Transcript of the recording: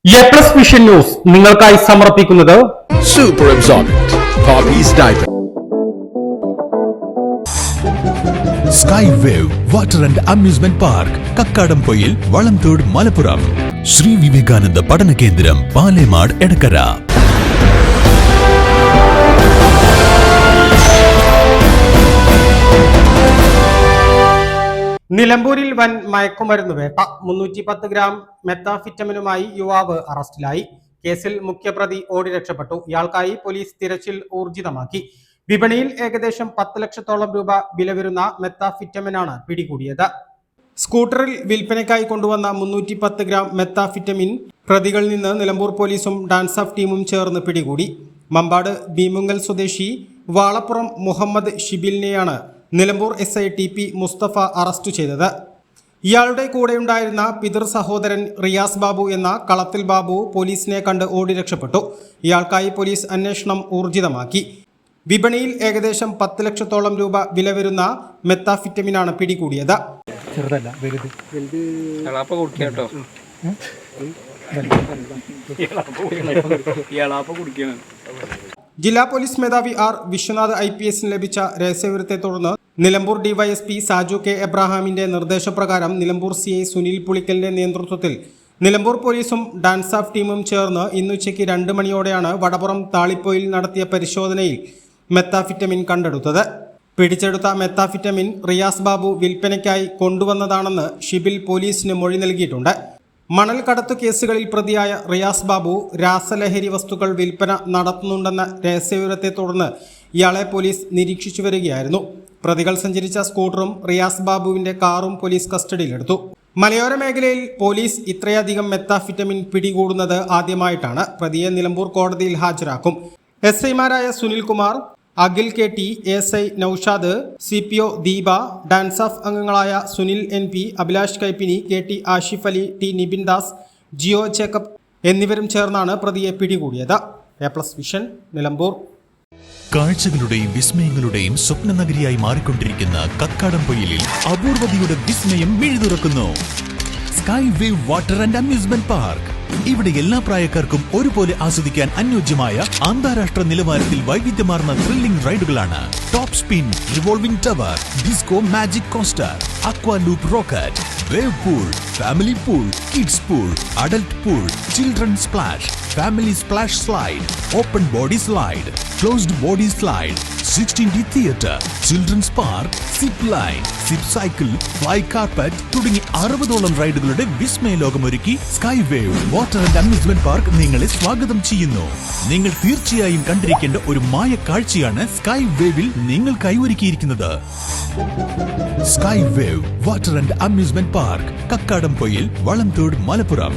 A+ vision news നിങ്ങൾക്കായി സമർപ്പിക്കുന്നത് Super Absorbent Poppy's Diaper. Sky Wave Water and Amusement Park, Kakkadampoyil, Valamthode, Malappuram. Shri Vivekananda പഠന കേന്ദ്രം, പാലേമാട്, എടക്കര. നിലമ്പൂരിൽ വൻ മയക്കുമരുന്ന് വേട്ട. 310 ഗ്രാം മെത്താഫിറ്റമിനുമായി യുവാവ് അറസ്റ്റിലായി. കേസിൽ മുഖ്യപ്രതി ഓടി രക്ഷപ്പെട്ടു. ഇയാൾക്കായി പോലീസ് തിരച്ചിൽ ഊർജിതമാക്കി. വിപണിയിൽ ഏകദേശം 10 ലക്ഷത്തോളം രൂപ വില വരുന്ന മെത്താഫിറ്റമിനാണ് പിടികൂടിയത്. സ്കൂട്ടറിൽ വിൽപ്പനയ്ക്കായി കൊണ്ടുവന്ന 310 ഗ്രാം മെത്താഫിറ്റമിൻ പ്രതികളിൽ നിന്ന് നിലമ്പൂർ പോലീസും ഡാൻസ് ഓഫ് ടീമും ചേർന്ന് പിടികൂടി. മമ്പാട് ഭീമുങ്ങൽ സ്വദേശി വാളപ്പുറം മുഹമ്മദ് ഷിബിലിനെയാണ് Nilambur SI TP Mustafa arrest ചെയ്തത്. ഇയാളുടെ കൂടെയുണ്ടായിരുന്ന പിതൃ സഹോദരൻ റിയാസ് ബാബു എന്ന കളത്തിൽ ബാബു പോലീസിനെ കണ്ട് ഓടി രക്ഷപ്പെട്ടു. ഇയാൾക്കായി പോലീസ് അന്വേഷണം ഊർജിതമാക്കി. വിപണിയിൽ ഏകദേശം 10 ലക്ഷത്തോളം രൂപ വില വരുന്ന മെത്താഫിറ്റമിനാണ് പിടികൂടിയത്. ജില്ലാ പോലീസ് മേധാവി R വിശ്വനാഥ് IPS ലഭിച്ച രഹസ്യവിവരത്തെ തുടർന്ന് നിലമ്പൂർ DYSP സാജു K എബ്രഹാമിന്റെ നിർദ്ദേശപ്രകാരം നിലമ്പൂർ CI സുനിൽ പുളിക്കലിന്റെ നേതൃത്വത്തിൽ നിലമ്പൂർ പോലീസും ഡാൻസ് ഓഫ് ടീമും ചേർന്ന് ഇന്നുച്ചയ്ക്ക് 2 മണിയോടെയാണ് വടപുറം താളിപ്പോയിൽ നടത്തിയ പരിശോധനയിൽ മെത്താഫിറ്റമിൻ കണ്ടെടുത്തത്. പിടിച്ചെടുത്ത മെത്താഫിറ്റമിൻ റിയാസ് ബാബു വിൽപ്പനയ്ക്കായി കൊണ്ടുവന്നതാണെന്ന് ഷിബിൽ പോലീസിന് മൊഴി നൽകിയിട്ടുണ്ട്. മണൽ കടത്തു കേസുകളിൽ പ്രതിയായ റിയാസ് ബാബു രാസലഹരി വസ്തുക്കൾ വിൽപ്പന നടത്തുന്നുണ്ടെന്ന രഹസ്യവിവരത്തെ തുടർന്ന് ഇയാളെ പോലീസ് നിരീക്ഷിച്ചു വരികയായിരുന്നു. പ്രതികൾ സഞ്ചരിച്ച സ്കൂട്ടറും റിയാസ് ബാബുവിന്റെ കാറും പോലീസ് കസ്റ്റഡിയിലെടുത്തു. മലയോര മേഖലയിൽ പോലീസ് ഇത്രയധികം മെത്താഫിറ്റമിൻ പിടികൂടുന്നത് ആദ്യമായിട്ടാണ്. പ്രതിയെ നിലമ്പൂർ കോടതിയിൽ ഹാജരാക്കും. SIമാരായ Sunilkumar, Akhil KT, ASI Noushad, CPO Deepa, DANSAF അംഗങ്ങളായ Sunil NP, Abhilash Kaippini, KT Ashif Ali, T Nibin Das, Jio Jacob എന്നിവരും ചേർന്നാണ് പ്രതിയെ പിടികൂടിയത്. A+ Vision, Nilambur. കാഴ്ചകളുടെയും വിസ്മയങ്ങളുടെയും സ്വപ്ന നഗരിയായി മാറിക്കൊണ്ടിരിക്കുന്ന കക്കാടംപൊയിലിൽ അപൂർവതയുടെ വിസ്മയം മിഴിതുറക്കുന്നു. Sky wave water and amusement park. ഇവിടെ എല്ലാ പ്രായക്കാർക്കും ഒരുപോലെ ആസ്വദിക്കാൻ അനുയോജ്യമായ അന്താരാഷ്ട്ര നിലവാരത്തിൽ വൈവിധ്യമാർന്ന ത്രില്ലിംഗ് റൈഡുകളാണ്. Top spin, revolving tower, disco magic coaster, aqua loop rocket, wave pool, family pool, kids pool, adult pool, children splash, family splash slide, open body slide, closed body slide, 16D theatre, children's park, zip line, zip cycle, fly carpet തുടങ്ങി 60ഓളം റൈഡുകളുടെ വിസ്മയ ലോകമൊരുക്കി sky wave water and amusement park നിങ്ങളെ സ്വാഗതം ചെയ്യുന്നു. നിങ്ങൾ തീർച്ചയായും കണ്ടിരിക്കേണ്ട ഒരു മായ കാഴ്ചയാണ് സ്കൈ വേവിൽ നിങ്ങൾക്കായി ഒരുക്കിയിരിക്കുന്നത്. Sky wave water and amusement park, Kakkadampoyil, Valamthode, Malappuram.